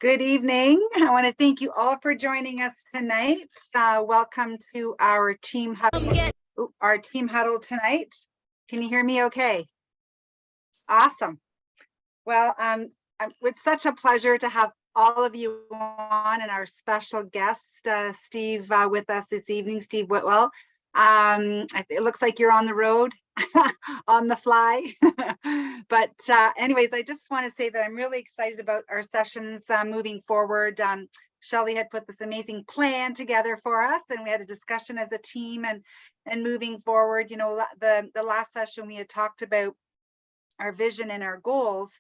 Good evening. I want to thank you all for joining us tonight. Welcome to our team huddle tonight. Can you hear me okay? Awesome. Well, it's such a pleasure to have all of you on and our special guest, Steve, with us this evening, Steve Whitwell. It looks like you're on the road on the fly. But anyways, I just want to say that I'm really excited about our sessions moving forward. Shelley had put this amazing plan together for us, and we had a discussion as a team and moving forward. You know, the last session we had talked about our vision and our goals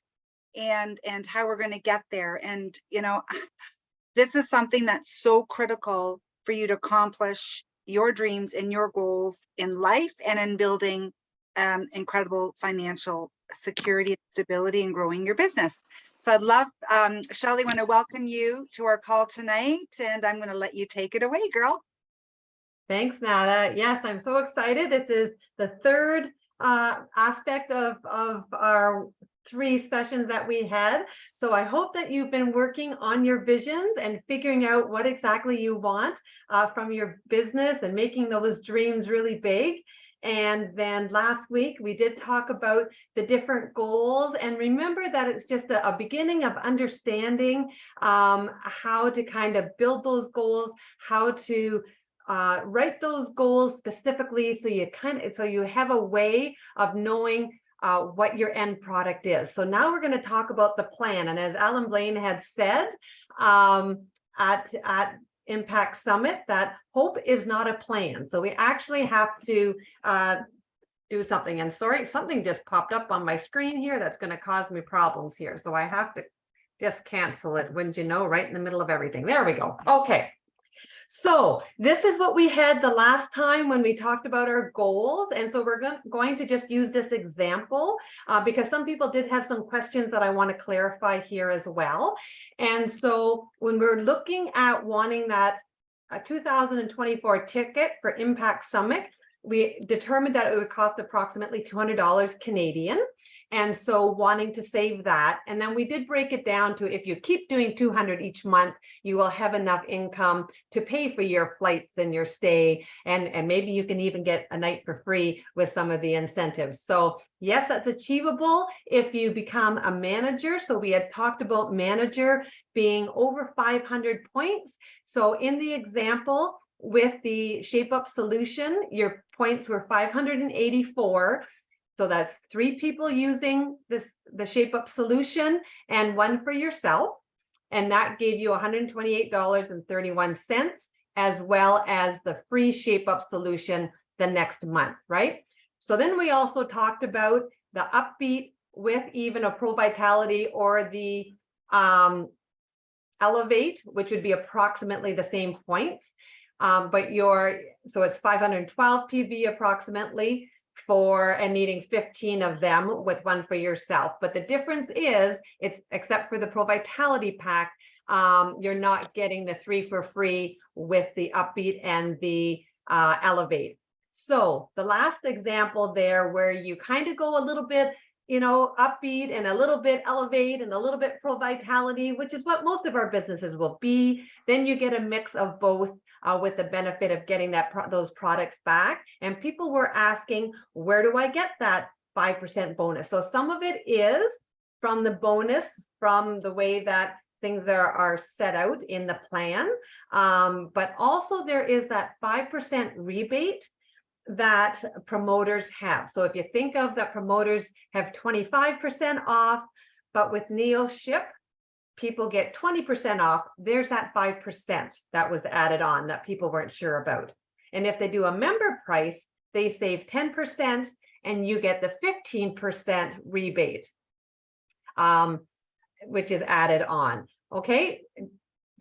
and how we're going to get there. And, you know, this is something that's so critical for you to accomplish your dreams and your goals in life and in building incredible financial security and stability and growing your business. So I'd love, Shelley, want to welcome you to our call tonight, and I'm going to let you take it away, girl. Thanks, Nada. Yes, I'm so excited. This is the third aspect of our 3 sessions that we had. So I hope that you've been working on your visions and figuring out what exactly you want from your business and making those dreams really big. And then last week we did talk about the different goals, and remember that it's just a beginning of understanding how to kind of build those goals, how to write those goals specifically, so you have a way of knowing what your end product is. So now we're going to talk about the plan. And as Alan Blaine had said at Impact Summit, that hope is not a plan. So we actually have to do something. And sorry, something just popped up on my screen here that's going to cause me problems here. So I have to just cancel it, wouldn't you know, right in the middle of everything. There we go. Okay. So this is what we had the last time when we talked about our goals. And so we're going to just use this example because some people did have some questions that I want to clarify here as well. And so when we're looking at wanting that 2024 ticket for Impact Summit, we determined that it would cost approximately $200 Canadian. And so wanting to save that. And then we did break it down to, if you keep doing 200 each month, you will have enough income to pay for your flights and your stay. And maybe you can even get a night for free with some of the incentives. So yes, that's achievable if you become a manager. So we had talked about manager being over 500 points. So in the example with the Shape Up solution, your points were 584. So that's 3 people using the Shape Up solution and 1 for yourself. And that gave you $128.31, as well as the free Shape Up solution the next month, right? So then we also talked about the Upbeat with even a Pro Vitality or the Elevate, which would be approximately the same points. So it's 512 PV approximately, and needing 15 of them with 1 for yourself. But the difference is, it's except for the Pro Vitality pack, you're not getting the 3 for free with the Upbeat and the Elevate. So the last example there, where you kind of go a little bit, you know, Upbeat and a little bit Elevate and a little bit Pro Vitality, which is what most of our businesses will be. Then you get a mix of both with the benefit of getting those products back. And people were asking, where do I get that 5% bonus? So some of it is from the bonus, from the way that things are set out in the plan. But also there is that 5% rebate that promoters have. So if you think of that, promoters have 25% off, but with Neo Ship, people get 20% off. There's that 5% that was added on that people weren't sure about. And if they do a member price, they save 10% and you get the 15% rebate, which is added on. Okay,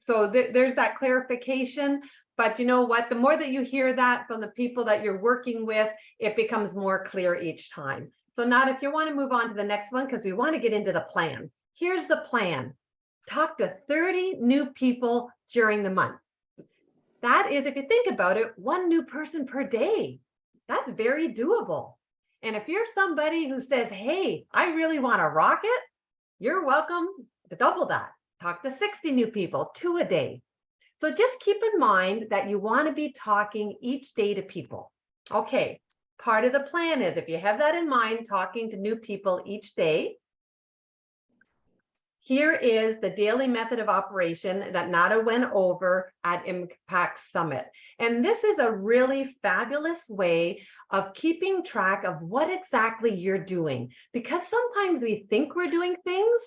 so there's that clarification. But you know what? The more that you hear that from the people that you're working with, it becomes more clear each time. So now if you want to move on to the next one, because we want to get into the plan. Here's the plan. Talk to 30 new people during the month. That is, if you think about it, 1 new person per day. That's very doable. And if you're somebody who says, hey, I really want to rock it, you're welcome to double that. talk to 60 new people, 2 a day. So just keep in mind that you want to be talking each day to people. Okay, part of the plan is, if you have that in mind, talking to new people each day. Here is the daily method of operation that Nada went over at Impact Summit. And this is a really fabulous way of keeping track of what exactly you're doing, because sometimes we think we're doing things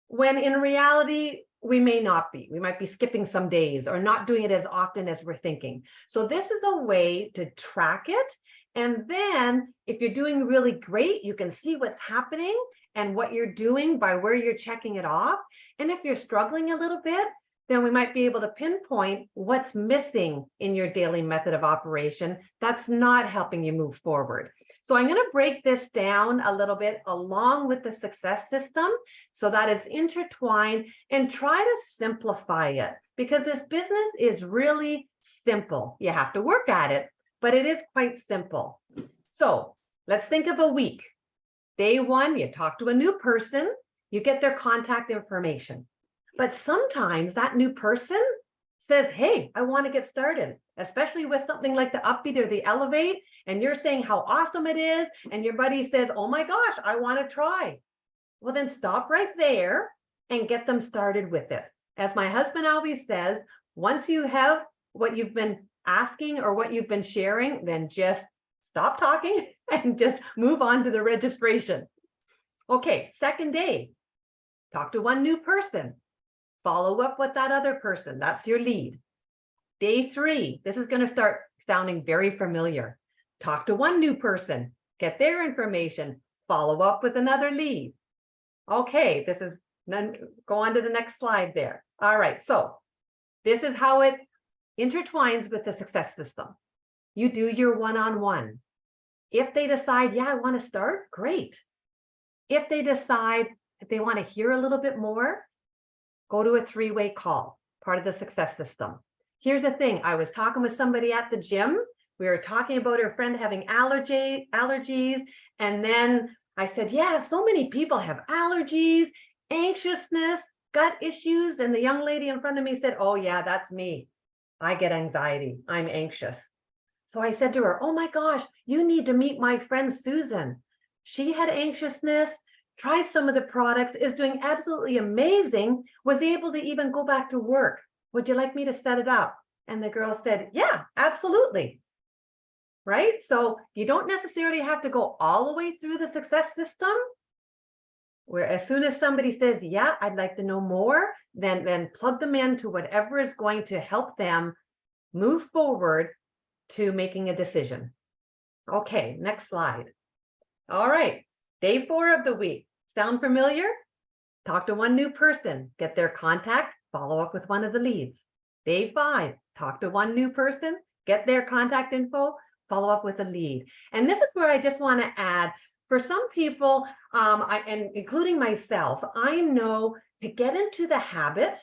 when in reality, we may not be. We might be skipping some days or not doing it as often as we're thinking. So this is a way to track it. And then if you're doing really great, you can see what's happening and what you're doing by where you're checking it off. And if you're struggling a little bit, then we might be able to pinpoint what's missing in your daily method of operation that's not helping you move forward. So I'm going to break this down a little bit along with the success system so that it's intertwined, and try to simplify it, because this business is really simple. You have to work at it, but it is quite simple. So let's think of a week. Day 1, you talk to a new person, you get their contact information. But sometimes that new person says, hey, I want to get started, especially with something like the Upbeat or the Elevate, and you're saying how awesome it is, and your buddy says, oh my gosh, I want to try. Well, then stop right there and get them started with it. As my husband always says, once you have what you've been asking or what you've been sharing, then just stop talking and just move on to the registration. Okay, second day, talk to one new person. Follow up with that other person. That's your lead. Day 3, this is going to start sounding very familiar. Talk to one new person, get their information, follow up with another lead. Okay, this is, then go on to the next slide there. All right, so this is how it intertwines with the success system. You do your one-on-one. If they decide, yeah, I want to start, great. If they decide if they want to hear a little bit more, go to a 3-way call, part of the success system. Here's the thing. I was talking with somebody at the gym. We were talking about her friend having allergies. And then I said, yeah, so many people have allergies, anxiousness, gut issues. And the young lady in front of me said, oh yeah, that's me. I get anxiety. I'm anxious. So I said to her, oh my gosh, you need to meet my friend Susan. She had anxiousness, tried some of the products, is doing absolutely amazing, was able to even go back to work. Would you like me to set it up? And the girl said, yeah, absolutely. Right? So you don't necessarily have to go all the way through the success system, where as soon as somebody says, yeah, I'd like to know more, then plug them into whatever is going to help them move forward to making a decision. Okay, next slide. All right, day 4 of the week. Sound familiar? Talk to one new person, get their contact, follow up with one of the leads. Day 5, talk to one new person, get their contact info, follow up with a lead. And this is where I just want to add, for some people, and including myself, I know to get into the habit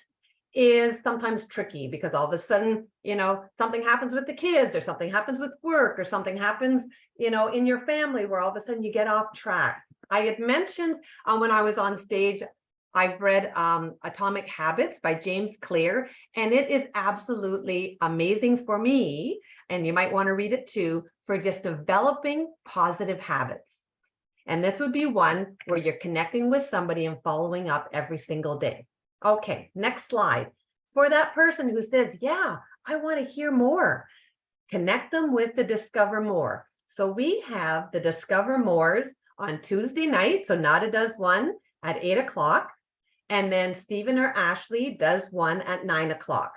is sometimes tricky, because all of a sudden, something happens with the kids, or something happens with work, or something happens, in your family, where all of a sudden you get off track. I had mentioned when I was on stage, I've read Atomic Habits by James Clear, and it is absolutely amazing for me, and you might want to read it too, for just developing positive habits. And this would be one where you're connecting with somebody and following up every single day. Okay, next slide. For that person who says, yeah, I want to hear more, connect them with the Discover More. So we have the Discover Mores on Tuesday night. So Nada does one at 8 o'clock. And then Stephen or Ashley does one at 9 o'clock.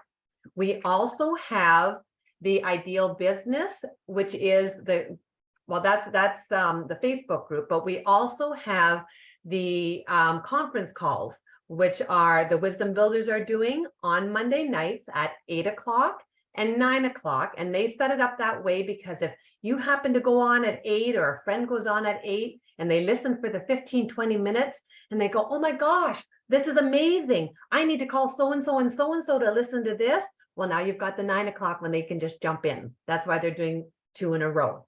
We also have the Ideal Business, which is that's the Facebook group, but we also have the conference calls, which are the Wisdom Builders are doing on Monday nights at 8 o'clock and 9 o'clock. And they set it up that way because if you happen to go on at 8, or a friend goes on at 8, and they listen for the 15-20 minutes and they go, oh my gosh, this is amazing, I need to call so-and-so and so-and-so to listen to this. Well, now you've got the 9 o'clock when they can just jump in. That's why they're doing 2 in a row.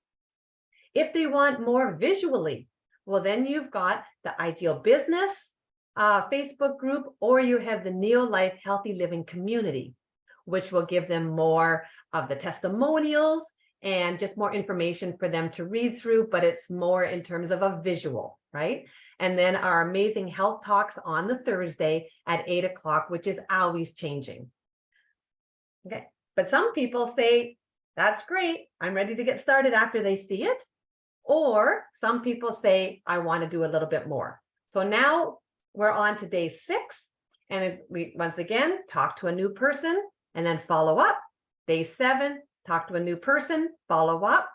If they want more visually, well, then you've got the Ideal Business Facebook group, or you have the Neo Life Healthy Living community, which will give them more of the testimonials and just more information for them to read through, but it's more in terms of a visual, right? And then our amazing health talks on the Thursday at 8 o'clock, which is always changing. Okay, but some people say, that's great, I'm ready to get started after they see it. Or some people say, I want to do a little bit more. So now we're on to day 6. And we, once again, talk to a new person and then follow up. Day 7, talk to a new person, follow up,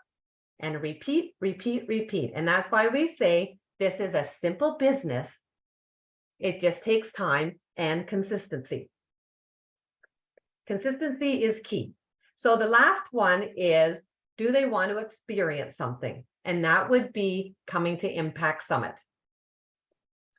and repeat, repeat, repeat. And that's why we say this is a simple business. It just takes time and consistency. Consistency is key. So the last one is, do they want to experience something? And that would be coming to Impact Summit.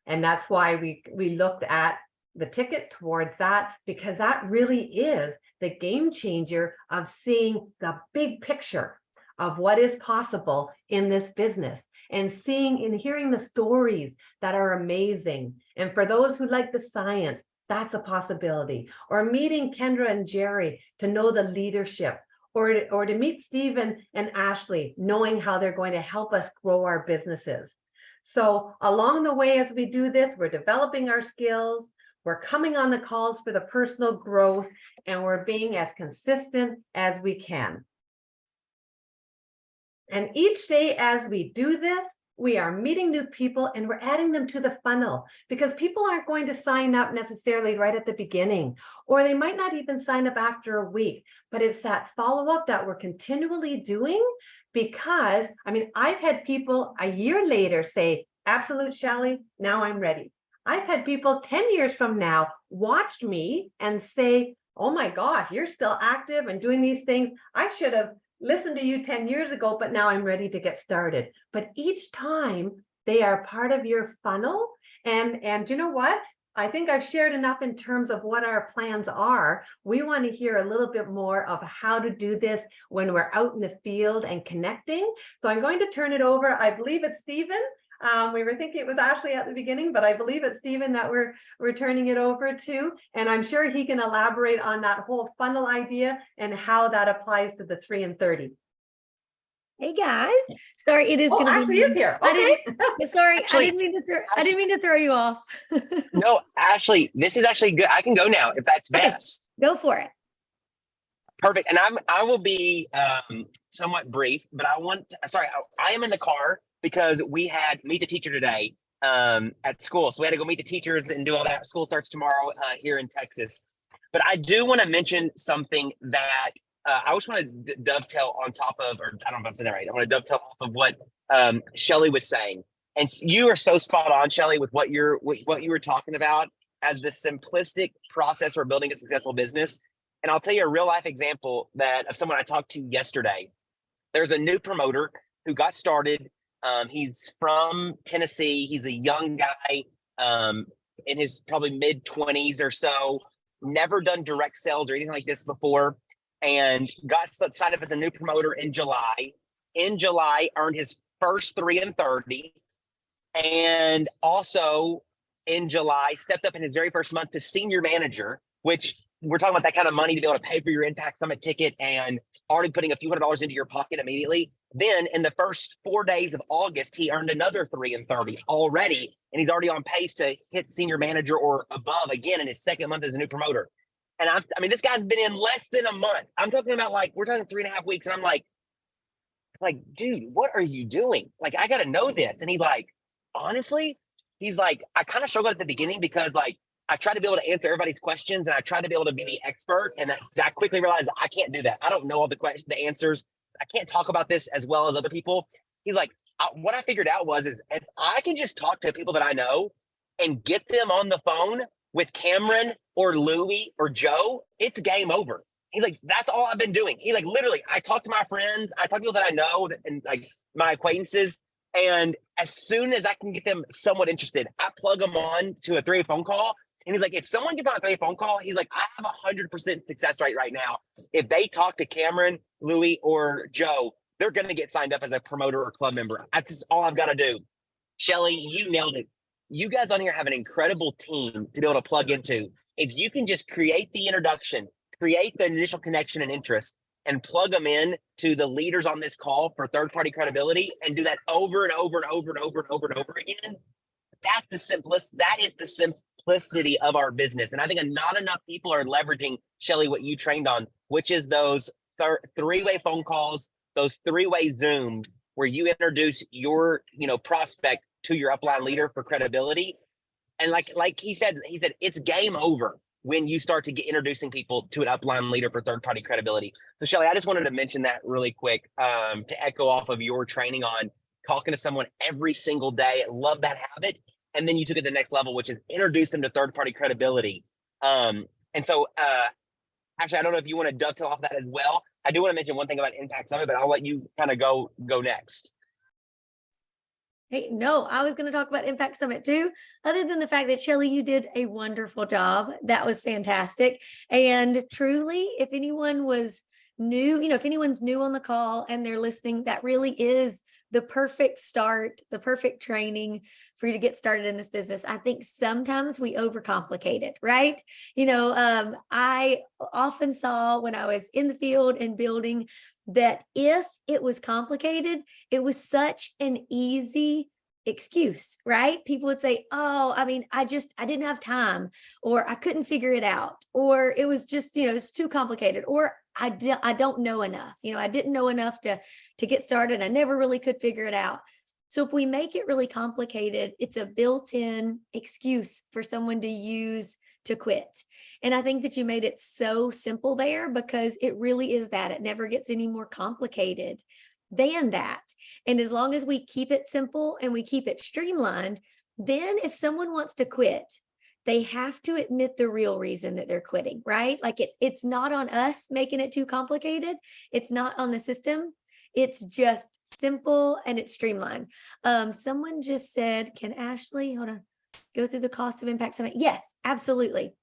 And that's why we looked at the ticket towards that, because that really is the game changer of seeing the big picture of what is possible in this business and seeing and hearing the stories that are amazing. And for those who like the science, that's a possibility. Or meeting Kendra and Jerry to know the leadership, or to meet Stephen and Ashley, knowing how they're going to help us grow our businesses. So along the way, as we do this, we're developing our skills, we're coming on the calls for the personal growth, and we're being as consistent as we can. And each day as we do this, we are meeting new people and we're adding them to the funnel, because people aren't going to sign up necessarily right at the beginning, or they might not even sign up after a week, but it's that follow-up that we're continually doing. Because I mean, I've had people a year later say, absolute Shelley, now I'm ready. I've had people 10 years from now watch me and say, oh my gosh, you're still active and doing these things. I should have listened to you 10 years ago, but now I'm ready to get started. But each time they are part of your funnel. And you know what? I think I've shared enough in terms of what our plans are. We want to hear a little bit more of how to do this when we're out in the field and connecting. So I'm going to turn it over. I believe it's Stephen. We were thinking it was Ashley at the beginning, but I believe it's Stephen that we're turning it over to. And I'm sure he can elaborate on that whole funnel idea and how that applies to the 3 and 30. Hey guys, sorry, it is going to be. Ashley is here. Okay. Sorry, Actually, I didn't mean to throw you off. No, Ashley, this is actually good. I can go now if that's Okay. best. Go for it. Perfect. And I will be somewhat brief, but I am in the car because we had meet the teacher today at school. So we had to go meet the teachers and do all that. School starts tomorrow here in Texas. But I do want to mention something that I just want to dovetail on top of, or I don't know if I'm saying that right. I want to dovetail off of what Shelley was saying. And you are so spot on, Shelley, with what you were talking about as the simplistic process for building a successful business. And I'll tell you a real life example of someone I talked to yesterday. There's a new promoter who got started. He's from Tennessee. He's a young guy in his probably mid-20s or so, never done direct sales or anything like this before, and got signed up as a new promoter in July. In July, earned his first 3 and 30. And also in July, stepped up in his very first month to senior manager, which we're talking about that kind of money to be able to pay for your Impact Summit ticket and already putting a few $100s into your pocket immediately. Then in the first 4 days of August, he earned another 3 and 30 already. And he's already on pace to hit senior manager or above again in his second month as a new promoter. And I mean, this guy's been in less than a month. I'm talking about we're talking 3.5 weeks. And I'm like, dude, what are you doing? I got to know this. And he's like, honestly, he's like, I kind of struggled at the beginning because I tried to be able to answer everybody's questions and I tried to be able to be the expert. And I quickly realized I can't do that. I don't know all the answers. I can't talk about this as well as other people. He's like, what I figured out is if I can just talk to people that I know and get them on the phone with Cameron or Louie or Joe, it's game over. He's like, that's all I've been doing. He literally, I talk to my friends, I talk to people that I know and my acquaintances. And as soon as I can get them somewhat interested, I plug them on to a 3-way phone call. And he's like, if someone gets on a 3-way phone call, he's like, I have 100% success rate right now. If they talk to Cameron, Louie, or Joe, they're going to get signed up as a promoter or club member. That's just all I've got to do. Shelley, you nailed it. you guys on here have an incredible team to be able to plug into. If you can just create the introduction, create the initial connection and interest, and plug them in to the leaders on this call for third-party credibility, and do that over and over and over and over and over and over again, that is the simplicity of our business. And I think not enough people are leveraging, Shelley, what you trained on, which is those three-way phone calls, those three-way Zooms, where you introduce your, prospect to your upline leader for credibility. And like he said, it's game over when you start to get introducing people to an upline leader for third-party credibility. So Shelley, I just wanted to mention that really quick, to echo off of your training on talking to someone every single day. I love that habit. And then you took it to the next level, which is introduce them to third-party credibility. And so actually, I don't know if you want to dovetail off that as well. I do want to mention one thing about Impact Summit, but I'll let you kind of go next. Hey, no, I was going to talk about Impact Summit too, other than the fact that Shelley, you did a wonderful job. That was fantastic. And truly, if anyone was new, if anyone's new on the call and they're listening, that really is the perfect start, the perfect training for you to get started in this business. I think sometimes we overcomplicate it, right? I often saw when I was in the field and building that if it was complicated, it was such an easy excuse, right? People would say, oh, I didn't have time, or I couldn't figure it out, or it was just, it's too complicated, or I don't know enough. I didn't know enough to get started. I never really could figure it out. So if we make it really complicated, it's a built-in excuse for someone to use to quit. And I think that you made it so simple there, because it really is that. It never gets any more complicated than that. And as long as we keep it simple and we keep it streamlined, then if someone wants to quit, they have to admit the real reason that they're quitting, right? Like it's not on us making it too complicated. It's not on the system. It's just simple and it's streamlined. Someone just said, can Ashley, hold on, go through the cost of Impact Summit? Yes, absolutely.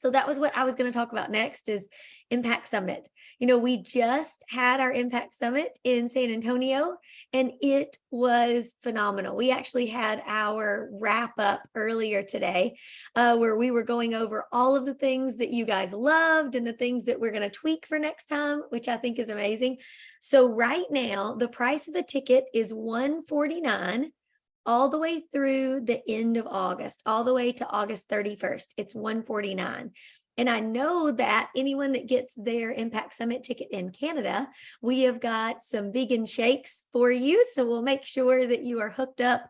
So that was what I was going to talk about next, is Impact Summit. We just had our Impact Summit in San Antonio, and it was phenomenal. We actually had our wrap up earlier today, where we were going over all of the things that you guys loved and the things that we're going to tweak for next time, which I think is amazing. So right now, the price of the ticket is $149. All the way through the end of August, all the way to August 31st, it's $149. And I know that anyone that gets their Impact Summit ticket in Canada, we have got some vegan shakes for you. So we'll make sure that you are hooked up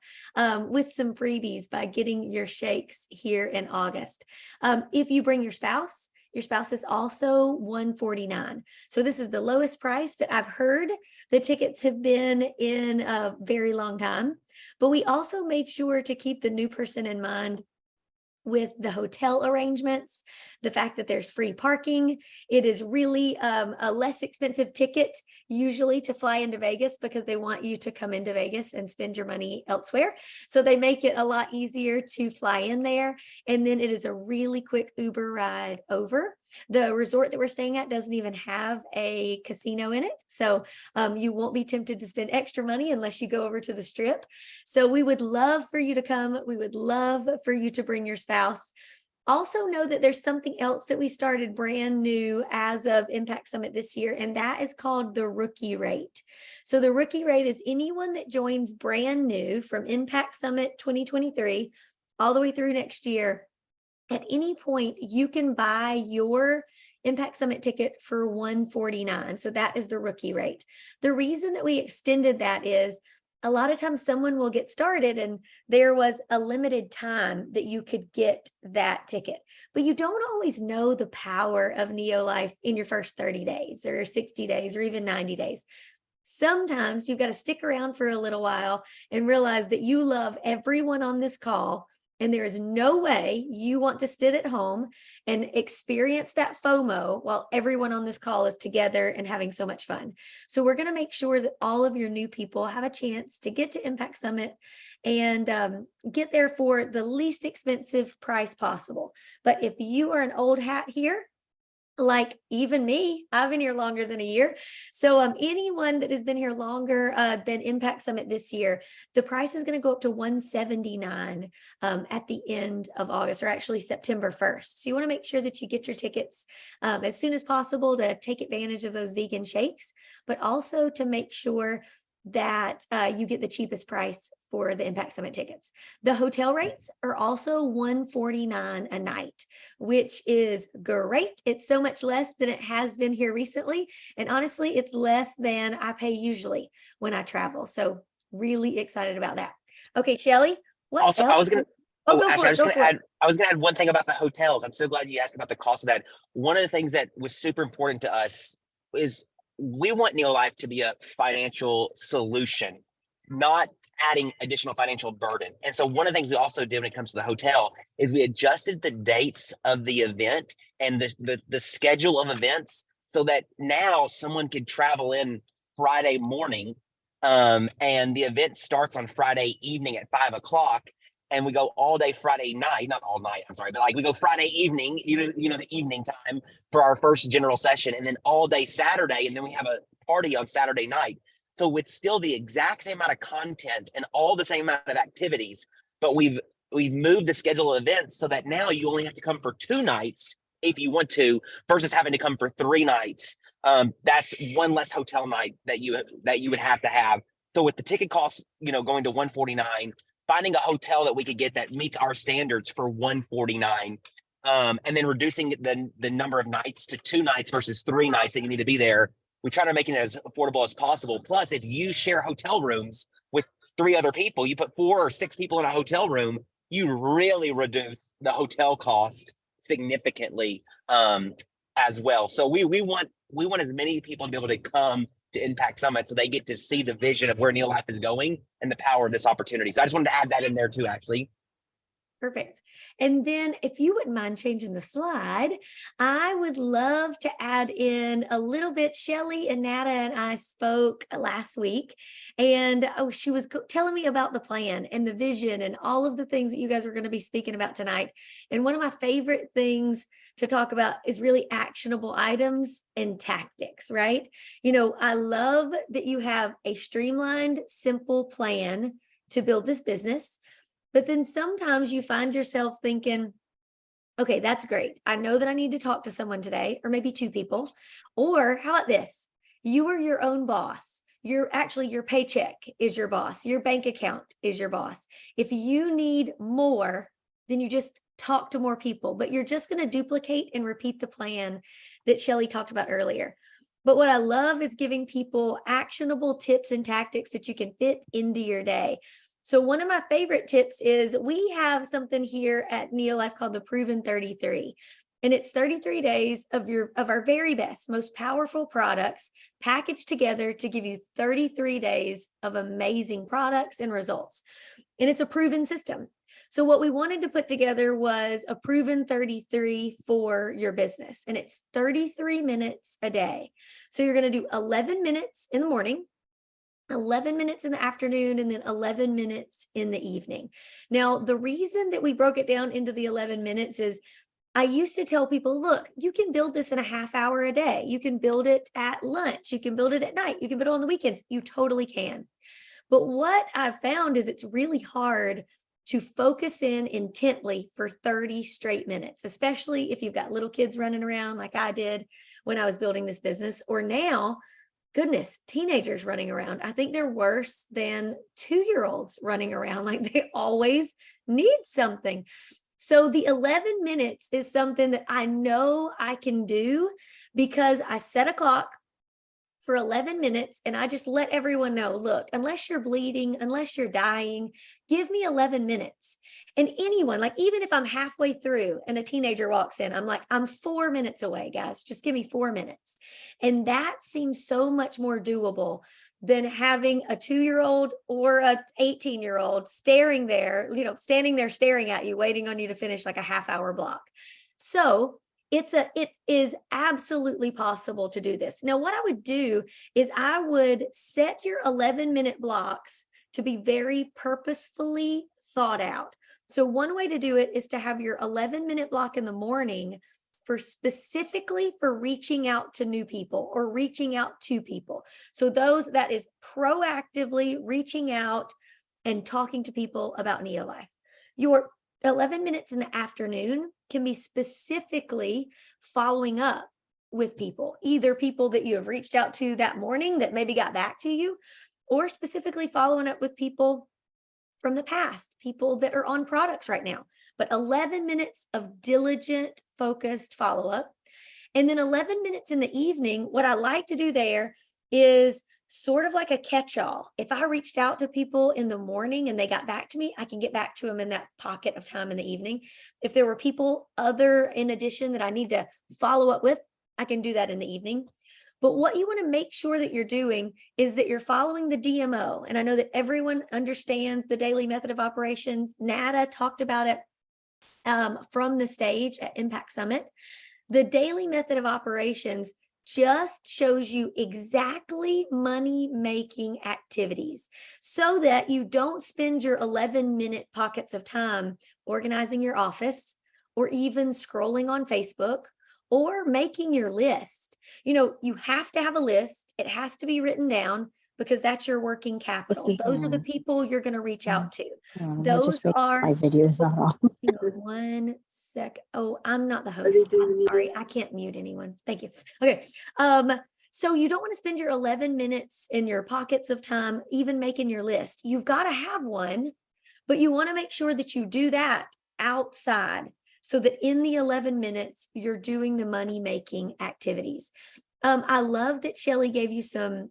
with some freebies by getting your shakes here in August. If you bring your spouse is also $149. So this is the lowest price that I've heard the tickets have been in a very long time. But we also made sure to keep the new person in mind with the hotel arrangements, the fact that there's free parking. It is really a less expensive ticket usually to fly into Vegas, because they want you to come into Vegas and spend your money elsewhere. So they make it a lot easier to fly in there. And then it is a really quick Uber ride over. The resort that we're staying at doesn't even have a casino in it. So you won't be tempted to spend extra money unless you go over to the Strip. So we would love for you to come. We would love for you to bring your spouse. Also know that there's something else that we started brand new as of Impact Summit this year, and that is called the rookie rate. So the rookie rate is anyone that joins brand new from Impact Summit 2023 all the way through next year. At any point, you can buy your Impact Summit ticket for $149. So that is the rookie rate. The reason that we extended that is a lot of times someone will get started and there was a limited time that you could get that ticket, but you don't always know the power of Neolife in your first 30 days or 60 days or even 90 days. Sometimes you've got to stick around for a little while and realize that you love everyone on this call, and there is no way you want to sit at home and experience that FOMO while everyone on this call is together and having so much fun. So we're going to make sure that all of your new people have a chance to get to Impact Summit and get there for the least expensive price possible. But if you are an old hat here, like even me, I've been here longer than a year. So anyone that has been here longer than Impact Summit this year, the price is going to go up to $179 at the end of August, or actually September 1st. So you want to make sure that you get your tickets as soon as possible to take advantage of those vegan shakes, but also to make sure that you get the cheapest price for the Impact Summit tickets. The hotel rates are also $149 a night, which is great. It's so much less than it has been here recently. And honestly, it's less than I pay usually when I travel. So really excited about that. Okay, Shelley, what Also, I else? was gonna. Oh, Oh, go actually, for I it. was Go gonna for it. add. I was gonna add one thing about the hotels. I'm so glad you asked about the cost of that. One of the things that was super important to us is we want Neolife to be a financial solution, not adding additional financial burden. And so one of the things we also did when it comes to the hotel is we adjusted the dates of the event and the schedule of events so that now someone could travel in Friday morning, and the event starts on Friday evening at 5 o'clock. And we go all day Friday night, not all night, I'm sorry, but like we go Friday evening, the evening time for our first general session, and then all day Saturday, and then we have a party on Saturday night. So with still the exact same amount of content and all the same amount of activities, but we've moved the schedule of events so that now you only have to come for 2 nights if you want to, versus having to come for 3 nights. That's one less hotel night that you would have to have. So with the ticket costs, going to $149, finding a hotel that we could get that meets our standards for $149, and then reducing the number of nights to 2 nights versus 3 nights that you need to be there. We try to make it as affordable as possible. Plus, if you share hotel rooms with 3 other people, you put 4 or 6 people in a hotel room, you really reduce the hotel cost significantly, as well. So we want as many people to be able to come to Impact Summit so they get to see the vision of where Neolife is going and the power of this opportunity. So I just wanted to add that in there too, actually. Perfect. And then if you wouldn't mind changing the slide, I would love to add in a little bit. Shelley and Nada and I spoke last week, and she was telling me about the plan and the vision and all of the things that you guys are going to be speaking about tonight. And one of my favorite things to talk about is really actionable items and tactics, right? I love that you have a streamlined, simple plan to build this business. But then sometimes you find yourself thinking, okay, that's great. I know that I need to talk to someone today, or maybe 2 people. Or how about this? You are your own boss. Your paycheck is your boss. Your bank account is your boss. If you need more, then you just talk to more people, but you're just going to duplicate and repeat the plan that Shelley talked about earlier. But what I love is giving people actionable tips and tactics that you can fit into your day. So one of my favorite tips is we have something here at Neolife called the Proven 33. And it's 33 days of our very best, most powerful products packaged together to give you 33 days of amazing products and results. And it's a proven system. So what we wanted to put together was a Proven 33 for your business. And it's 33 minutes a day. So you're going to do 11 minutes in the morning, 11 minutes in the afternoon, and then 11 minutes in the evening. Now, the reason that we broke it down into the 11 minutes is I used to tell people, look, you can build this in a half hour a day. You can build it at lunch. You can build it at night. You can build it on the weekends. You totally can. But what I've found is it's really hard to focus in intently for 30 straight minutes, especially if you've got little kids running around like I did when I was building this business, or now, goodness, teenagers running around. I think they're worse than 2-year-olds running around, like they always need something. So the 11 minutes is something that I know I can do because I set a clock for 11 minutes and I just let everyone know, look, unless you're bleeding, unless you're dying, give me 11 minutes. And anyone, like even if I'm halfway through and a teenager walks in, I'm like, I'm 4 minutes away, guys, just give me 4 minutes. And that seems so much more doable than having a 2-year-old or a 18-year-old staring there, standing there staring at you, waiting on you to finish like a half-hour block. So it is absolutely possible to do this. Now, what I would do is I would set your 11-minute blocks to be very purposefully thought out. So one way to do it is to have your 11-minute block in the morning specifically for reaching out to new people or reaching out to people. So that is proactively reaching out and talking to people about Neolife. Your 11 minutes in the afternoon can be specifically following up with people, either people that you have reached out to that morning that maybe got back to you, or specifically following up with people from the past, people that are on products right now. But 11 minutes of diligent, focused follow-up. And then 11 minutes in the evening, what I like to do there is sort of like a catch-all. If I reached out to people in the morning and they got back to me, I can get back to them in that pocket of time in the evening. If there were people other in addition that I need to follow up with, I can do that in the evening. But what you want to make sure that you're doing is that you're following the DMO. And I know that everyone understands the daily method of operations. Nada talked about it from the stage at Impact Summit. The daily method of operations just shows you exactly money-making activities so that you don't spend your 11-minute pockets of time organizing your office or even scrolling on Facebook or making your list. You know, you have to have a list. It has to be written down because that's your working capital. This is, Those are the people you're going to reach out to. I Those just make are my videos are all. hang on 1 sec. Oh, I'm not the host. I'm sorry. I can't mute anyone. Thank you. Okay. So you don't want to spend your 11 minutes in your pockets of time even making your list. You've got to have one, but you want to make sure that you do that outside so that in the 11 minutes, you're doing the money-making activities. I love that Shelley gave you some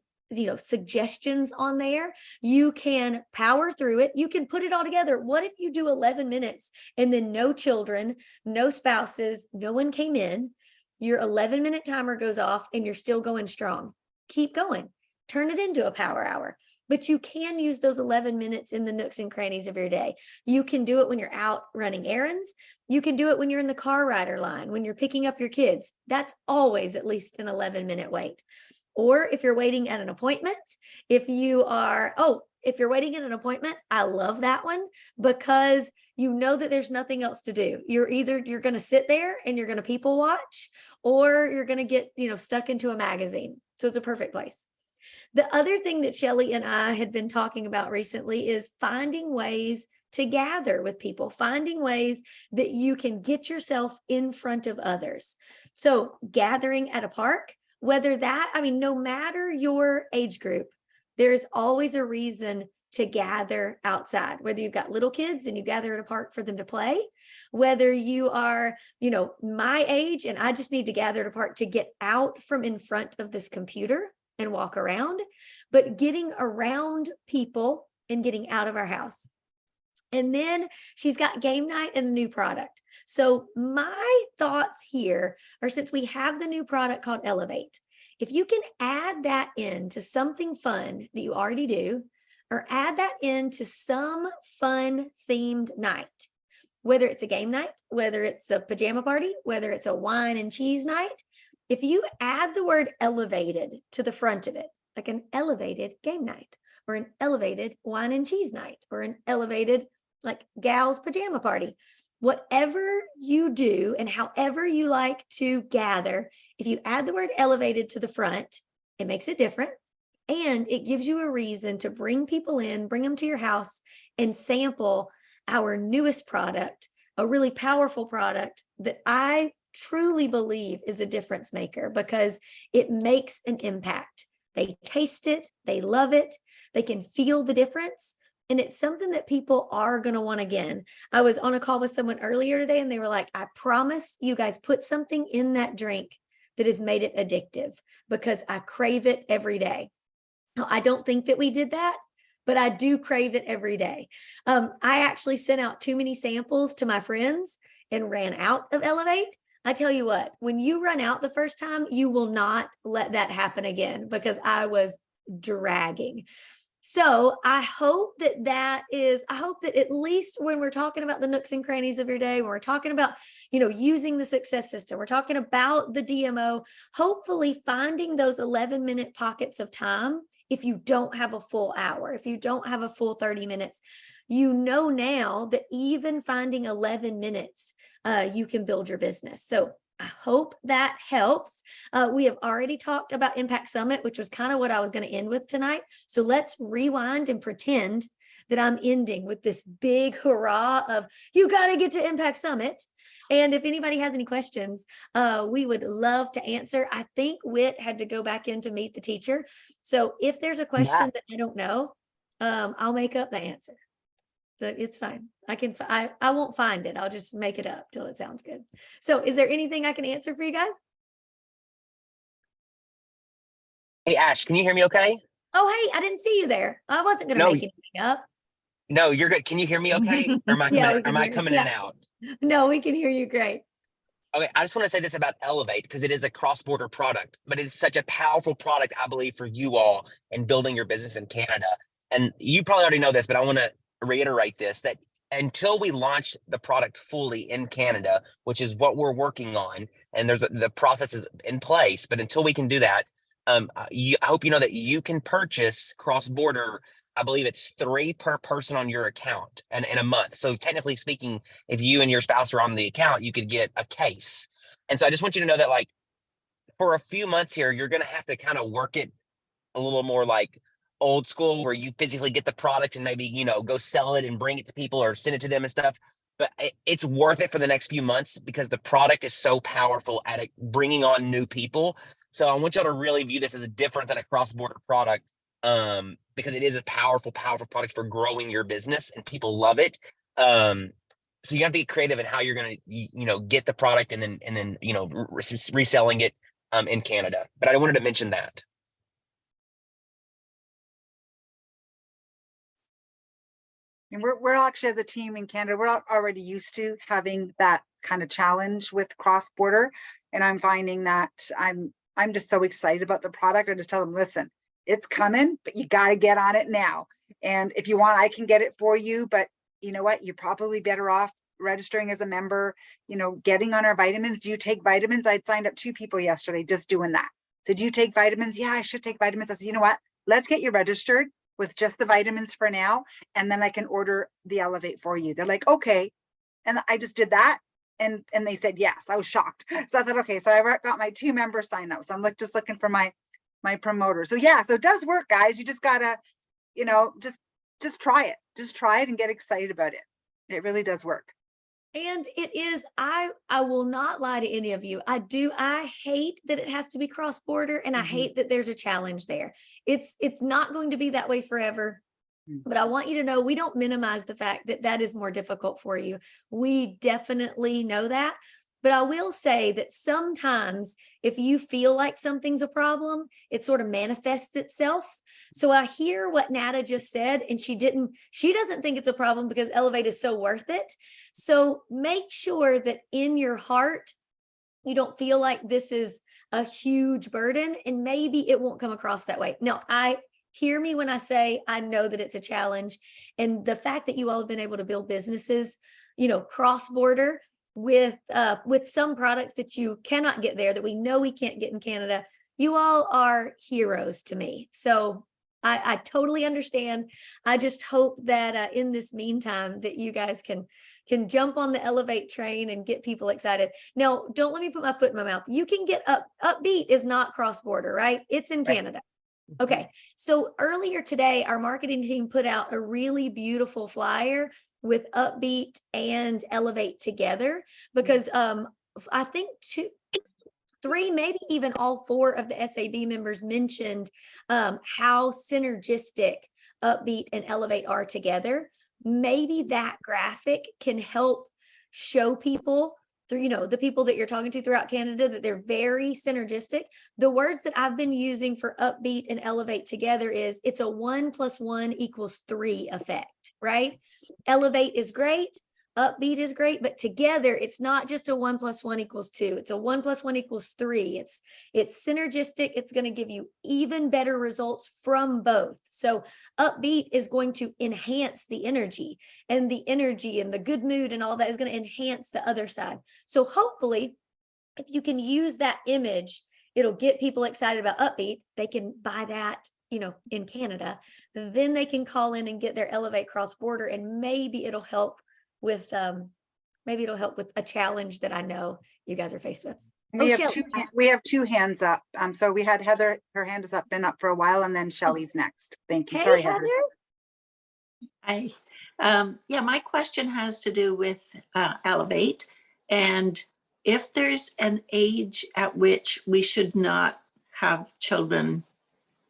suggestions on there. You can power through it. You can put it all together. What if you do 11 minutes and then no children, no spouses, no one came in, your 11-minute timer goes off and you're still going strong? Keep going. Turn it into a power hour. But you can use those 11 minutes in the nooks and crannies of your day. You can do it when you're out running errands. You can do it when you're in the car rider line, when you're picking up your kids. That's always at least an 11-minute wait. Or if you're waiting at an appointment, if you're waiting at an appointment, I love that one because you know that there's nothing else to do. You're going to sit there and you're going to people watch, or you're going to get, stuck into a magazine. So it's a perfect place. The other thing that Shelley and I had been talking about recently is finding ways to gather with people, finding ways that you can get yourself in front of others. So gathering at a park, no matter your age group, there's always a reason to gather outside, whether you've got little kids and you gather at a park for them to play, whether you are, my age and I just need to gather at a park to get out from in front of this computer and walk around, but getting around people and getting out of our house. And then she's got game night and the new product. So my thoughts here are, since we have the new product called Elevate, if you can add that into something fun that you already do, or add that into some fun themed night, whether it's a game night, whether it's a pajama party, whether it's a wine and cheese night, if you add the word elevated to the front of it, like an elevated game night, or an elevated wine and cheese night, or an elevated like gal's pajama party, whatever you do and however you like to gather, if you add the word elevated to the front, it makes it different. And it gives you a reason to bring people in, bring them to your house and sample our newest product, a really powerful product that I truly believe is a difference maker because it makes an impact. They taste it, they love it, they can feel the difference. And it's something that people are going to want again. I was on a call with someone earlier today and they were like, I promise you guys put something in that drink that has made it addictive because I crave it every day. Now, I don't think that we did that, but I do crave it every day. I actually sent out too many samples to my friends and ran out of Elevate. I tell you what, when you run out the first time, you will not let that happen again because I was dragging. So I hope that at least when we're talking about the nooks and crannies of your day, when we're talking about, using the success system, we're talking about the DMO, hopefully finding those 11-minute pockets of time. If you don't have a full hour, if you don't have a full 30 minutes, now that even finding 11 minutes, you can build your business. So I hope that helps. We have already talked about Impact Summit, which was kind of what I was going to end with tonight. So let's rewind and pretend that I'm ending with this big hurrah of you got to get to Impact Summit. And if anybody has any questions, we would love to answer. I think Whit had to go back in to meet the teacher. So if there's a question that I don't know, I'll make up the answer. So it's fine. I won't find it. I'll just make it up till it sounds good. So is there anything I can answer for you guys? Hey, Ash, can you hear me okay? Oh, hey, I didn't see you there. I wasn't going to No, make anything up. No, you're good. Can you hear me okay? Or am I Yeah, coming, we can am I hear you. coming in and out? No, we can hear you great. Okay, I just want to say this about Elevate because it is a cross-border product, but it's such a powerful product, I believe, for you all in building your business in Canada. And you probably already know this, but I want to reiterate this, that until we launch the product fully in Canada, which is what we're working on, and the process is in place, but until we can do that, I hope you know that you can purchase cross-border. I believe it's 3 per person on your account and in a month. So technically speaking, if you and your spouse are on the account, you could get a case. And so I just want you to know that, like, for a few months here, you're going to have to kind of work it a little more like old school, where you physically get the product and maybe, go sell it and bring it to people or send it to them and stuff. But it's worth it for the next few months because the product is so powerful at it, bringing on new people. So I want y'all to really view this as different than a cross-border product, because it is a powerful, powerful product for growing your business and people love it. So you have to get creative in how you're going to, get the product and then, reselling it in Canada. But I wanted to mention that. And we're actually, as a team in Canada, we're already used to having that kind of challenge with cross-border. And I'm finding that I'm just so excited about the product. I just tell them, listen, it's coming, but you got to get on it now. And if you want, I can get it for you. But you know what? You're probably better off registering as a member, getting on our vitamins. Do you take vitamins? I'd signed up 2 people yesterday just doing that. So do you take vitamins? Yeah, I should take vitamins. I said, you know what? Let's get you registered with just the vitamins for now. And then I can order the Elevate for you. They're like, okay. And I just did that. And they said, yes. I was shocked. So I thought, okay, so I got my 2 members sign up. So I'm just looking for my promoter. So yeah, so it does work, guys. You just gotta, just try it. Just try it and get excited about it. It really does work. And it is, I will not lie to any of you. I hate that it has to be cross-border, and I hate that there's a challenge there. It's not going to be that way forever. But I want you to know we don't minimize the fact that that is more difficult for you. We definitely know that. But I will say that sometimes if you feel like something's a problem, it sort of manifests itself. So I hear what Nada just said, and she doesn't think it's a problem because Elevate is so worth it. So make sure that in your heart, you don't feel like this is a huge burden, and maybe it won't come across that way. No, hear me when I say I know that it's a challenge. And the fact that you all have been able to build businesses, cross-border with some products that you cannot get there, that we know we can't get in Canada, you all are heroes to me. So I totally understand. I just hope that in this meantime that you guys can jump on the Elevate train and get people excited. Now, don't let me put my foot in my mouth. You can get Upbeat is not cross-border, right? It's in Canada. Okay. So earlier today, our marketing team put out a really beautiful flyer with Upbeat and Elevate together, because I think 2, 3, maybe even all 4 of the SAB members mentioned how synergistic Upbeat and Elevate are together. Maybe that graphic can help show people through, the people that you're talking to throughout Canada, that they're very synergistic. The words that I've been using for Upbeat and Elevate together is it's a 1 + 1 = 3 effect, right? Elevate is great. Upbeat is great, but together it's not just a 1 + 1 = 2. It's a 1 + 1 = 3. It's synergistic. It's going to give you even better results from both. So Upbeat is going to enhance the energy and the good mood and all that is going to enhance the other side. So hopefully, if you can use that image, it'll get people excited about Upbeat. They can buy that, in Canada. Then they can call in and get their Elevate cross-border, and maybe it'll help with maybe it'll help with a challenge that I know you guys are faced with. We have Shelley. we have two hands up. So we had Heather, her hand has been up for a while, and then Shelley's next. Thank you. Hey, Sorry, Heather. Heather. Yeah, my question has to do with Elevate. And if there's an age at which we should not have children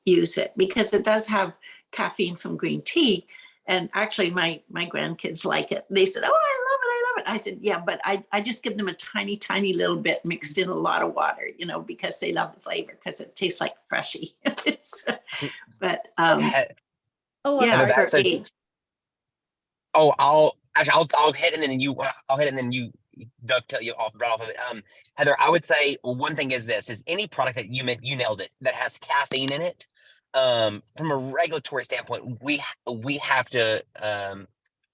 use it, because it does have caffeine from green tea. And actually my grandkids like it. They said, oh, I love it. I love it. I said, yeah, but I just give them a tiny, tiny little bit mixed in a lot of water, you know, because they love the flavor, because it tastes like freshy. But Oh, yeah, Heather, for that's a- age. Oh, I'll hit and then I'll hit and then you dovetail you off right off of it. Heather, I would say one thing is any product that you nailed it, that has caffeine in it. From a regulatory standpoint, we have to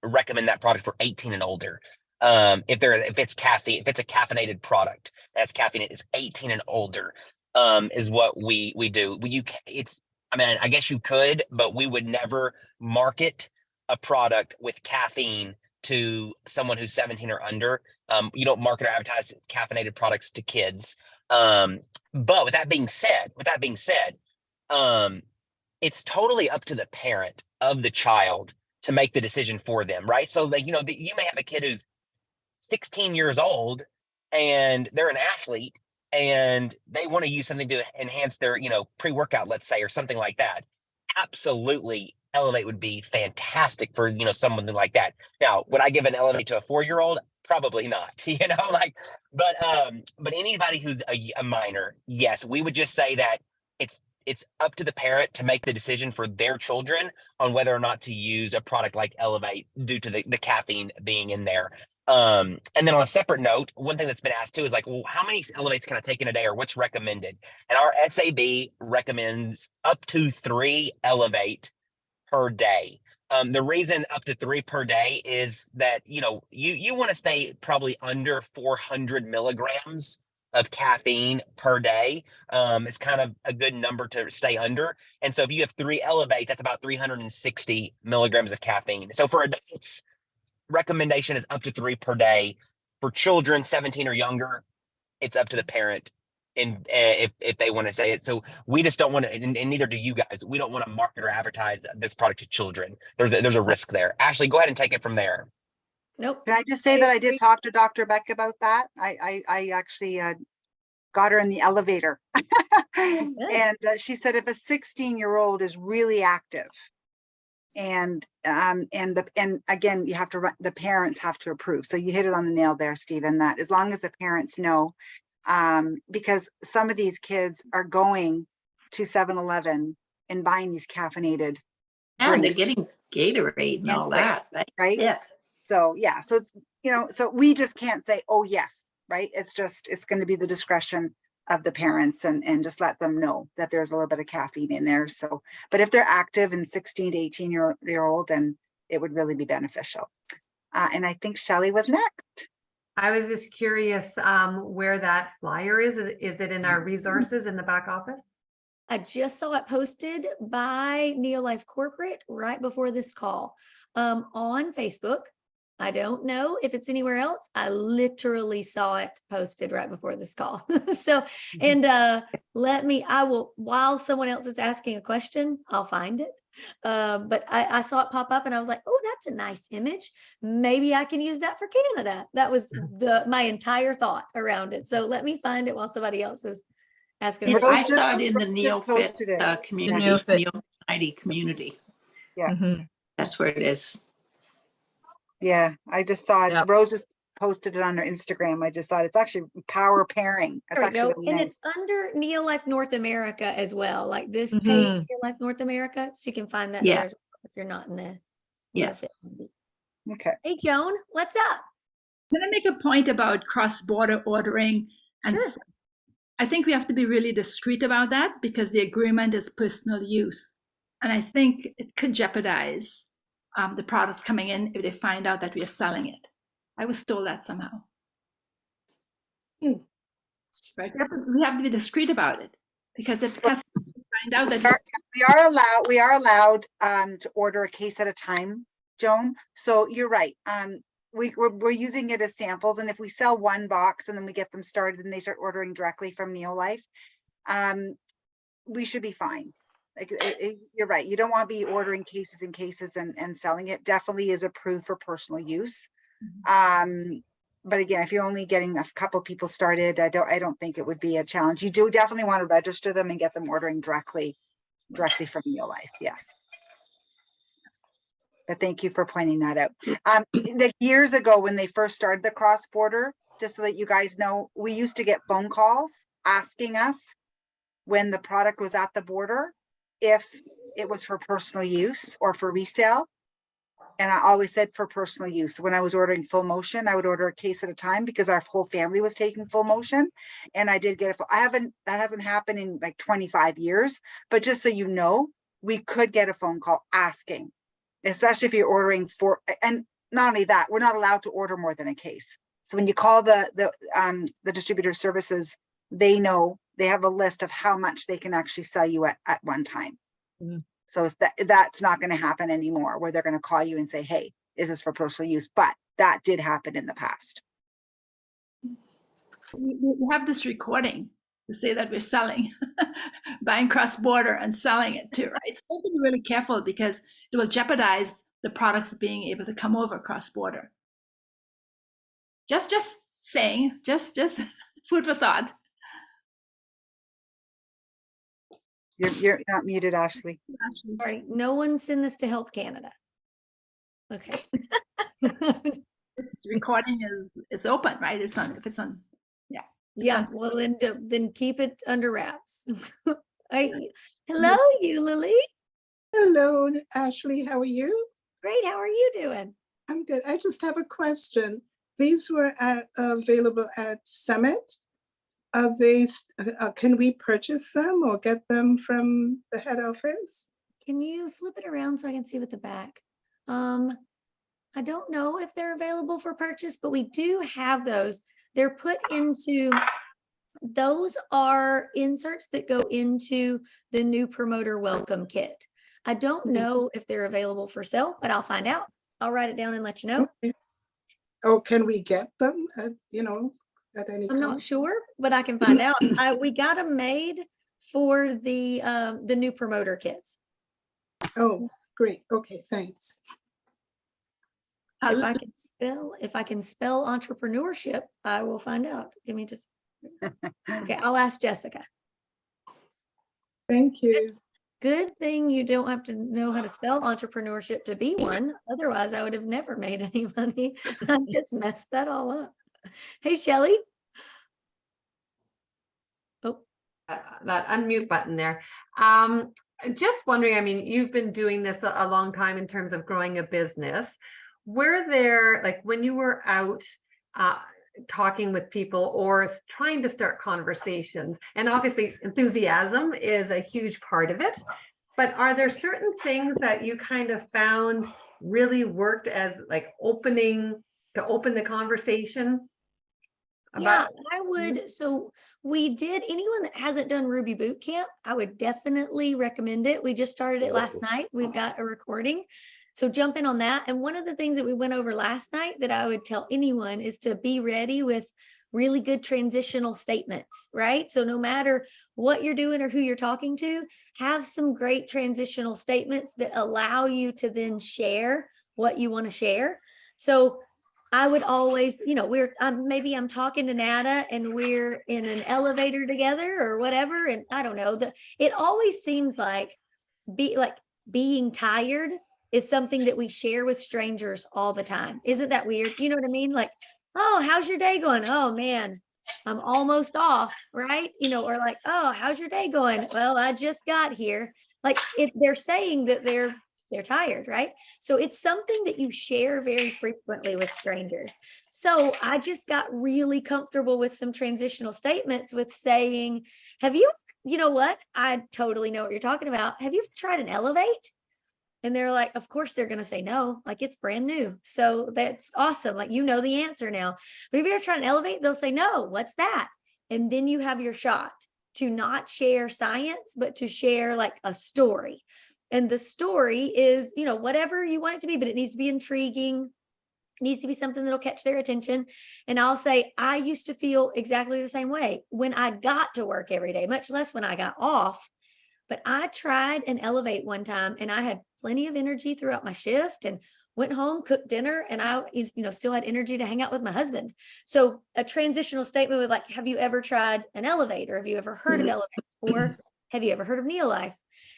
recommend that product for 18 and older. If it's a caffeinated product that's caffeine, it's 18 and older. Is what we do. I mean, I guess you could, but we would never market a product with caffeine to someone who's 17 or under. You don't market or advertise caffeinated products to kids. But with that being said, it's totally up to the parent of the child to make the decision for them, right? So, like, you may have a kid who's 16 years old and they're an athlete and they want to use something to enhance their, pre-workout, let's say, or something like that. Absolutely, Elevate would be fantastic for, someone like that. Now, would I give an Elevate to a 4-year-old? Probably not, but anybody who's a minor, yes, we would just say that it's up to the parent to make the decision for their children on whether or not to use a product like Elevate due to the caffeine being in there. And then on a separate note, one thing that's been asked too is like, well, how many Elevates can I take in a day, or what's recommended? And our SAB recommends up to 3 Elevate per day. The reason up to 3 per day is that, you want to stay probably under 400 milligrams of caffeine per day. It's kind of a good number to stay under. And so if you have 3 Elevate, that's about 360 milligrams of caffeine. So for adults, recommendation is up to 3 per day. For children 17 or younger, it's up to the parent and if they want to say it. So we just don't want to, and neither do you guys. We don't want to market or advertise this product to children. There's a risk there. Ashley, go ahead and take it from there. Nope. Can I just say that I did talk to Dr. Beck about that? I actually got her in the elevator. And she said if a 16-year-old is really active and again, you have to, the parents have to approve. So you hit it on the nail there, Stephen, that as long as the parents know, because some of these kids are going to 7-Eleven and buying these caffeinated And they're drinks, getting Gatorade and all that, right? Yeah. So yeah, so it's, so we just can't say, oh yes, right? It's going to be the discretion of the parents and just let them know that there's a little bit of caffeine in there. So, but if they're active and 16 to 18-year-old, then it would really be beneficial. And I think Shelley was next. I was just curious where that flyer is. Is it in our resources in the back office? I just saw it posted by Neolife Corporate right before this call on Facebook. I don't know if it's anywhere else. I literally saw it posted right before this call. So, and I will, while someone else is asking a question, I'll find it. But I saw it pop up and I was like, oh, that's a nice image. Maybe I can use that for Canada. That was my entire thought around it. So let me find it while somebody else is asking. Yeah, Rose I just- saw it in the Rose just posted it. Neofit community, Neofit. Neofit community. Yeah. Mhm. That's where it is. Yeah, I just saw it. Yep. Rose just posted it on her Instagram. I just thought it's actually power pairing. That's There we actually go. really And nice. it's under Neolife North America as well. Like this page, Mhm. Neolife North America. So you can find that Yeah. there as well if you're not in the Yeah. Neofit community. Okay. Hey, Joan, what's up? Can I make a point about cross-border ordering? And Sure. I think we have to be really discreet about that because the agreement is personal use. And I think it could jeopardize the products coming in if they find out that we are selling it. I was told that somehow. Right? We have to be discreet about it because if customers find out that We are allowed to order a case at a time, Joan. So you're right. we're using it as samples, and if we sell one box and then we get them started and they start ordering directly from Neolife, we should be fine. Like you're right, you don't want to be ordering cases and cases and selling it. Definitely is approved for personal use. But again, if you're only getting a couple people started, I don't think it would be a challenge. You do definitely want to register them and get them ordering directly from Neolife. Yes. But thank you for pointing that out. Like years ago when they first started the cross-border, just so that you guys know, we used to get phone calls asking us when the product was at the border if it was for personal use or for resale. And I always said for personal use. When I was ordering full motion, I would order a case at a time because our whole family was taking full motion. And I did get that hasn't happened in like 25 years, but just so you know, we could get a phone call asking, especially if you're ordering and not only that, we're not allowed to order more than a case. So when you call the distributor services, they know, they have a list of how much they can actually sell you at one time. So that's not going to happen anymore, where they're going to call you and say, hey, is this for personal use? But that did happen in the past. We have this recording to say that we're selling, buying cross-border and selling it too, right? So we have to be really careful because it will jeopardize the products being able to come over cross-border. Just saying, just food for thought. You're not muted, Ashley. All right, no one send this to Health Canada. Okay. This recording it's open, right? It's on, if it's on, yeah. Yeah, well, then keep it under wraps. Hello, you Lily. Hello, Ashley. How are you? Great. How are you doing? I'm good. I just have a question. These were available at Summit. Are they? Can we purchase them or get them from the head office? Can you flip it around so I can see with the back? I don't know if they're available for purchase, but we do have those. They're put into, those are inserts that go into the new promoter welcome kit. I don't know if they're available for sale, but I'll find out. I'll write it down and let you know. Okay. Oh, can we get them at any I'm not cost? sure, but I can find out. We got them made for the new promoter kits. Oh, great. Okay, thanks. If I can spell entrepreneurship, I will find out. Give me just, okay, I'll ask Jessica. Thank you. Good thing you don't have to know how to spell entrepreneurship to be one. Otherwise, I would have never made any money. I just messed that all up. Hey, Shelley. Oh, that unmute button there. Just wondering, I mean, you've been doing this a long time in terms of growing a business. Were there, like when you were out talking with people or trying to start conversations, and obviously enthusiasm is a huge part of it, but are there certain things that you kind of found really worked as like open the conversation? Yeah, I would. So we did, anyone that hasn't done Ruby Boot Camp, I would definitely recommend it. We just started it last night. We've got a recording. So jump in on that. And one of the things that we went over last night that I would tell anyone is to be ready with really good transitional statements, right? So no matter what you're doing or who you're talking to, have some great transitional statements that allow you to then share what you want to share. So I would always, maybe I'm talking to Nada and we're in an elevator together or whatever. And I don't know, it always seems like being tired is something that we share with strangers all the time. Isn't that weird? You know what I mean? Like, oh, how's your day going? Oh man, I'm almost off, right? Or like, oh, how's your day going? Well, I just got here. Like they're saying that they're tired, right? So it's something that you share very frequently with strangers. So I just got really comfortable with some transitional statements with saying, you know what? I totally know what you're talking about. Have you ever tried an Elevate? And they're like, of course they're going to say no, like it's brand new. So that's awesome. Like, you know the answer now. But if you ever try an Elevate, they'll say, no, what's that? And then you have your shot to not share science, but to share like a story. And the story is, whatever you want it to be, but it needs to be intriguing. It needs to be something that'll catch their attention. And I'll say, I used to feel exactly the same way when I got to work every day, much less when I got off. But I tried an Elevate one time and I had plenty of energy throughout my shift and went home, cooked dinner, and I, still had energy to hang out with my husband. So a transitional statement with like, have you ever tried an Elevate, or have you ever heard of Elevate, or have you ever heard of Neolife?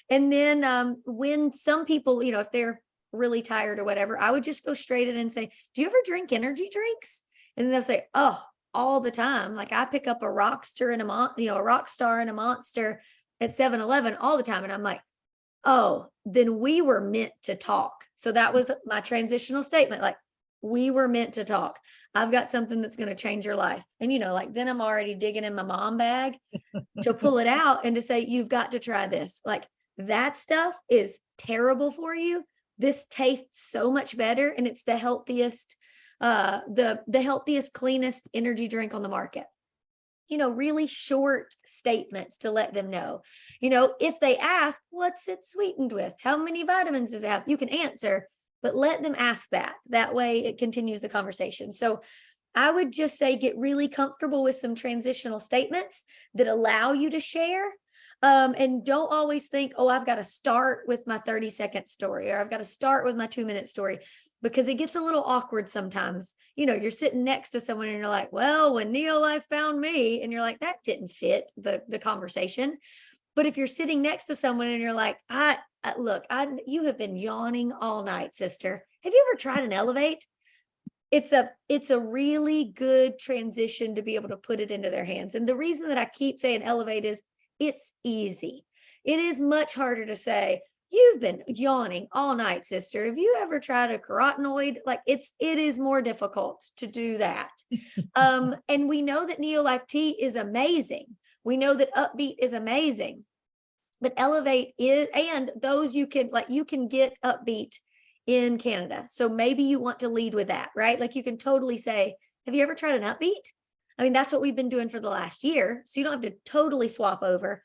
And then when some people, if they're really tired or whatever, I would just go straight in and say, do you ever drink energy drinks? And then they'll say, oh, all the time. Like I pick up a Rockstar and a Rockstar and a Monster at 7-Eleven all the time. And I'm like, oh, then we were meant to talk. So that was my transitional statement. Like, we were meant to talk. I've got something that's going to change your life. And, then I'm already digging in my mom bag to pull it out and to say, you've got to try this. Like, that stuff is terrible for you. This tastes so much better. And it's the healthiest, the healthiest, cleanest energy drink on the market. Really short statements to let them know. If they ask, what's it sweetened with? How many vitamins does it have? You can answer, but let them ask that. That way it continues the conversation. So I would just say, get really comfortable with some transitional statements that allow you to share. And don't always think, oh, I've got to start with my 30-second story, or I've got to start with my 2-minute story, because it gets a little awkward sometimes. You're sitting next to someone and you're like, well, when Neolife found me, and you're like, that didn't fit the conversation. But if you're sitting next to someone and you're like, you have been yawning all night, sister. Have you ever tried an Elevate? It's a really good transition to be able to put it into their hands. And the reason that I keep saying Elevate is it's easy. It is much harder to say, you've been yawning all night, sister. Have you ever tried a carotenoid? Like it is more difficult to do that. And we know that Neolife tea is amazing. We know that Upbeat is amazing, but Elevate is, and those you can get Upbeat in Canada. So maybe you want to lead with that, right? Like you can totally say, have you ever tried an Upbeat? I mean, that's what we've been doing for the last year. So you don't have to totally swap over.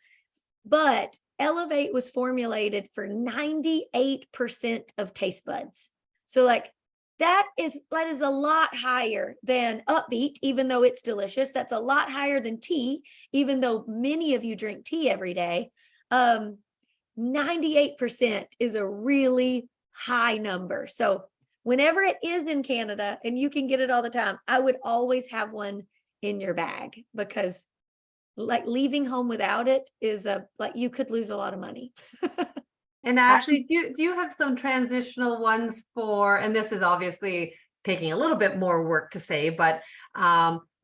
But Elevate was formulated for 98% of taste buds. So like that is a lot higher than Upbeat, even though it's delicious. That's a lot higher than tea, even though many of you drink tea every day. 98% is a really high number. So whenever it is in Canada and you can get it all the time, I would always have one in your bag, because like leaving home without it is you could lose a lot of money. And Ashley, do you have some transitional ones for, and this is obviously taking a little bit more work to say, but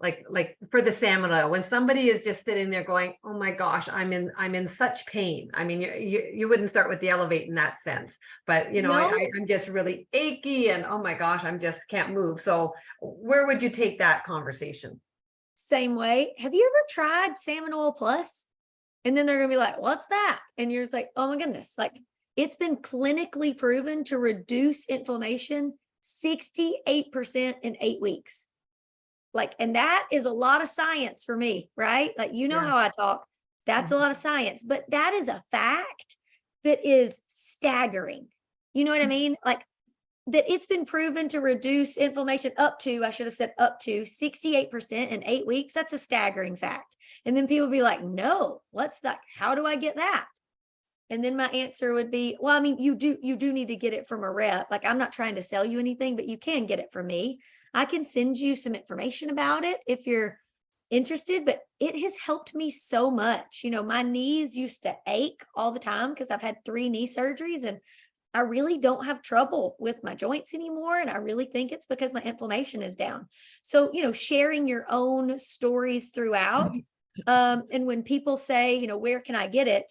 like for the salmon oil, when somebody is just sitting there going, oh my gosh, I'm in such pain. I mean, you wouldn't start with the Elevate in that sense, but No. I'm just really achy and oh my gosh, I'm just can't move. So where would you take that conversation? Same way. Have you ever tried Salmon Oil Plus? And then they're going to be like, what's that? And you're just like, oh my goodness. Like it's been clinically proven to reduce inflammation 68% in 8 weeks. Like, and that is a lot of science for me, right? Like, how I talk, that's a lot of science, but that is a fact that is staggering. You know what I mean? Like that it's been proven to reduce inflammation up to 68% in 8 weeks. That's a staggering fact. And then people be like, no, what's that? How do I get that? And then my answer would be, well, I mean, you do need to get it from a rep. Like I'm not trying to sell you anything, but you can get it from me. I can send you some information about it if you're interested, but it has helped me so much. My knees used to ache all the time because I've had 3 knee surgeries and I really don't have trouble with my joints anymore. And I really think it's because my inflammation is down. So, sharing your own stories throughout. And when people say, where can I get it?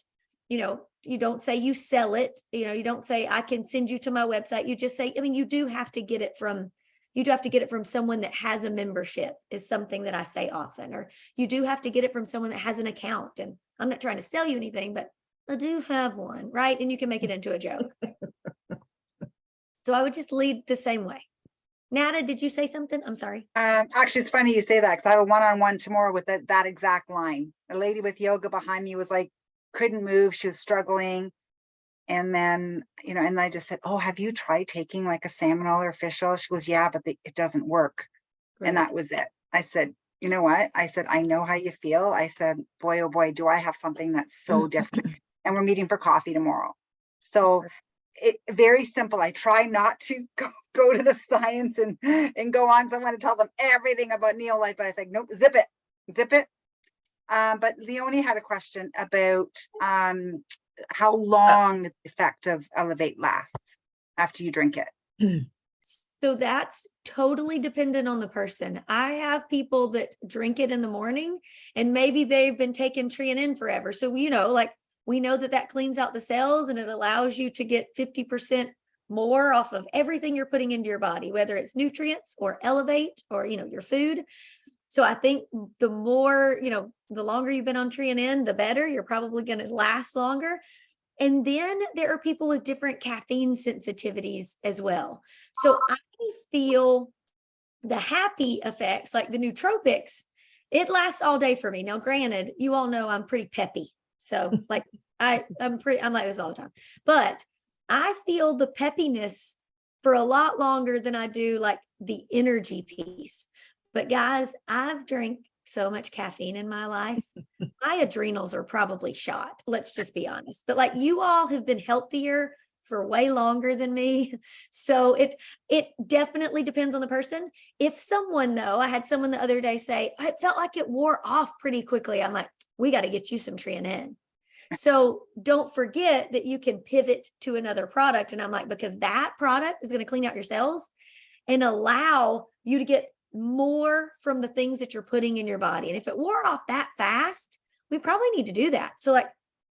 You don't say you sell it. You don't say I can send you to my website. You just say, I mean, you do have to get it from someone that has a membership is something that I say often, or you do have to get it from someone that has an account. And I'm not trying to sell you anything, but I do have one, right? And you can make it into a joke. So I would just lead the same way. Nada, did you say something? I'm sorry. Actually, it's funny you say that because I have a one-on-one tomorrow with that exact line. A lady with yoga behind me was like, couldn't move. She was struggling. And then, and I just said, oh, have you tried taking like a salmonella or fish oil? She goes, yeah, but it doesn't work. And that was it. I said, you know what? I said, I know how you feel. I said, boy, oh boy, do I have something that's so different. And we're meeting for coffee tomorrow. So it very simple. I try not to go to the science and go on someone to tell them everything about Neolife, but I think, nope, zip it. But Leonie had a question about how long the effect of Elevate lasts after you drink it. So that's totally dependent on the person. I have people that drink it in the morning and maybe they've been taking Trianin forever. So, like we know that cleans out the cells and it allows you to get 50% more off of everything you're putting into your body, whether it's nutrients or Elevate or, your food. So I think the more, the longer you've been on Trianin, the better. You're probably going to last longer. And then there are people with different caffeine sensitivities as well. So I feel the happy effects, like the nootropics, it lasts all day for me. Now, granted, you all know I'm pretty peppy. So like I'm like this all the time, but I feel the peppiness for a lot longer than I do like the energy piece. But guys, I've drank so much caffeine in my life. My adrenals are probably shot. Let's just be honest. But like you all have been healthier for way longer than me. So it definitely depends on the person. If someone though, I had someone the other day say, it felt like it wore off pretty quickly. I'm like, we got to get you some Trianin. So don't forget that you can pivot to another product. And I'm like, because that product is going to clean out your cells and allow you to get more from the things that you're putting in your body. And if it wore off that fast, we probably need to do that. So like,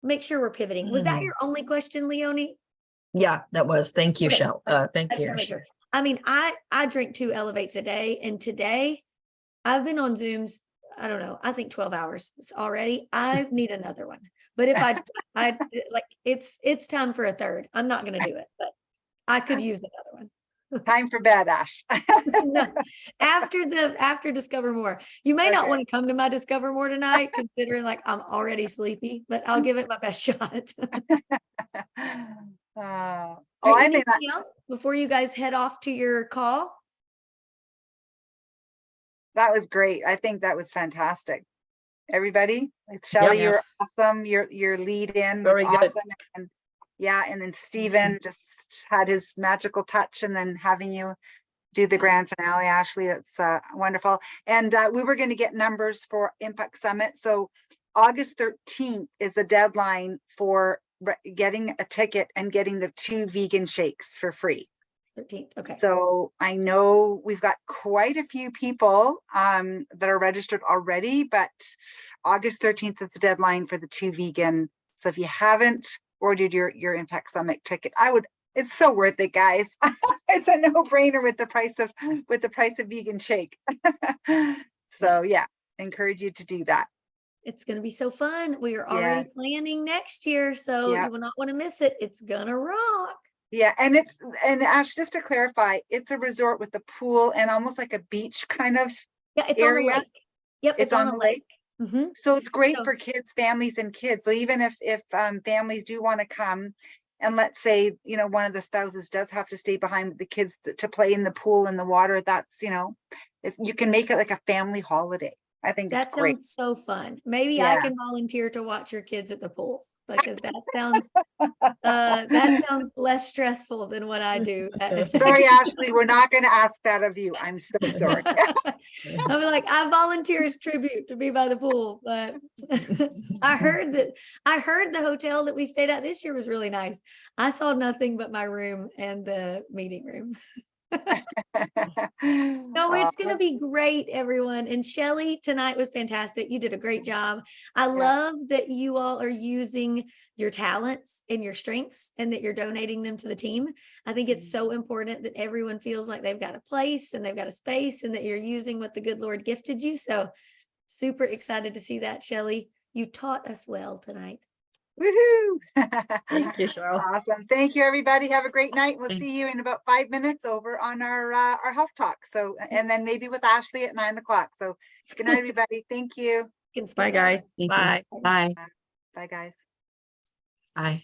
make sure we're pivoting. Was that your only question, Leonie? Yeah, that was. Thank you, Okay. Shell. Thank I just you. wanna make sure. I mean, I drink 2 Elevates a day, and today I've been on Zooms, I don't know, I think 12 hours already. I need another one. But if I like, it's time for a third. I'm not going to do it, but I could use another one. Time for bed, Ash. No, after Discover More. You may not Okay. want to come to my Discover More tonight, considering like I'm already sleepy, but I'll give it my best shot. I think Anything that else before you guys head off to your call? that was great. I think that was fantastic. Everybody, like Shelley, Yep. you're awesome. Your lead in was Very good. awesome. And yeah, and then Stephen just had his magical touch, and then having you do the grand finale, Ashley, that's wonderful. And we were going to get numbers for Impact Summit. So August 13th is the deadline for getting a ticket and getting the 2 vegan shakes for free. 13th. Okay. So I know we've got quite a few people that are registered already, but August 13th is the deadline for the 2 vegan. So if you haven't ordered your Impact Summit ticket, it's so worth it, guys. It's a no-brainer with the price of vegan shake. So yeah, encourage you to do that. It's going to be so fun. We are already planning next year, so Yeah. you will not want to miss it. It's gonna rock. Yeah, and Ash, just to clarify, it's a resort with a pool and almost like a beach kind of Yeah, it's area. on a lake. Yep, It's on a the lake. Mhm. So it's great So- for kids, families, and kids. So even if families do want to come, and let's say one of the spouses does have to stay behind with the kids to play in the pool in the water, that's you can make it like a family holiday. I think it's That great. sounds so fun. Maybe I Yeah. can volunteer to watch your kids at the pool, because that sounds less stressful than what I do. Sorry, Ashley, we're not going to ask that of you. I'm so sorry. I'm like, I volunteer as tribute to be by the pool, but I heard the hotel that we stayed at this year was really nice. I saw nothing but my room and the meeting room. No, it's going to be great, everyone. And Shelley, tonight was fantastic. You did a great job. I love that you all are using your talents and your strengths and that you're donating them to the team. I think it's so important that everyone feels like they've got a place and they've got a space and that you're using what the good Lord gifted you. So super excited to see that, Shelley. You taught us well tonight. Woohoo! Thank you, Cheryl. Awesome. Thank you, everybody. Have a great night. We'll Thanks. see you in about 5 minutes over on our health talk. So, and then maybe with Ashley at 9 o'clock. So good night, everybody. Thank you. Can skip Bye, that. guys. Bye. Bye. Bye, guys. Bye.